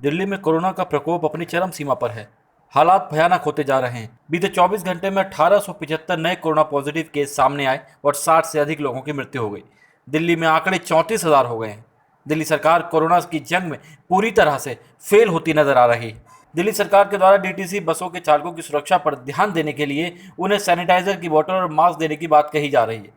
दिल्ली में कोरोना का प्रकोप अपनी चरम सीमा पर है। हालात भयानक होते जा रहे हैं। बीते 24 घंटे में 1875 नए कोरोना पॉजिटिव केस सामने आए और 60 से अधिक लोगों की मृत्यु हो गई। दिल्ली में आंकड़े 34,000 हो गए हैं। दिल्ली सरकार कोरोना की जंग में पूरी तरह से फेल होती नजर आ रही है। दिल्ली सरकार के द्वारा डीटीसी बसों के चालकों की सुरक्षा पर ध्यान देने के लिए उन्हें सैनिटाइजर की बोतल और मास्क देने की बात कही जा रही है।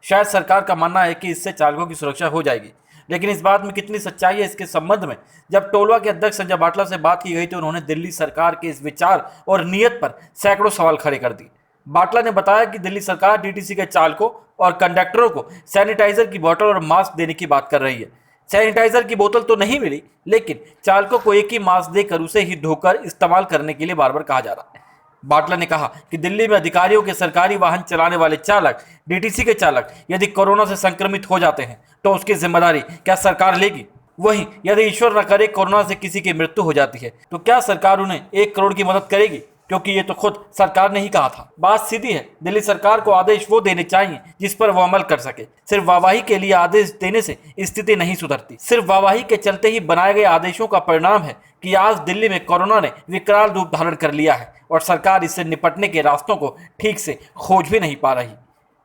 शायद सरकार का मानना है कि इससे चालकों की सुरक्षा हो जाएगी, लेकिन इस बात में कितनी सच्चाई है इसके संबंध में जब टोलवा के अध्यक्ष संजय बाटला से बात की गई तो उन्होंने दिल्ली सरकार के इस विचार और नियत पर सैकड़ों सवाल खड़े कर दिए। बाटला ने बताया कि दिल्ली सरकार डीटीसी के चालकों और कंडक्टरों को सैनिटाइजर की बोतल और मास्क देने की बात कर रही है। सैनिटाइजर की बोतल तो नहीं मिली, लेकिन चालकों को एक ही मास्क देकर उसे ही धोकर इस्तेमाल करने के लिए बार बार कहा जा रहा है। बाटला ने कहा कि दिल्ली में अधिकारियों के सरकारी वाहन चलाने वाले चालक, डीटीसी के चालक यदि कोरोना से संक्रमित हो जाते हैं तो उसकी जिम्मेदारी क्या सरकार लेगी? वहीं यदि ईश्वर न करे कोरोना से किसी की मृत्यु हो जाती है तो क्या सरकार उन्हें 1 करोड़ की मदद करेगी? क्योंकि ये तो खुद सरकार ने ही कहा था। बात सीधी है, दिल्ली सरकार को आदेश वो देने चाहिए जिस पर वो अमल कर सके। सिर्फ वाहवाही के लिए आदेश देने से स्थिति नहीं सुधरती। सिर्फ वाहवाही के चलते ही बनाए गए आदेशों का परिणाम है कि आज दिल्ली में कोरोना ने विकराल रूप धारण कर लिया है और सरकार इससे निपटने के रास्तों को ठीक से खोज भी नहीं पा रही।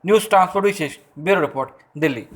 न्यूज़ ट्रांसपोर्ट विशेष ब्यूरो रिपोर्ट, दिल्ली।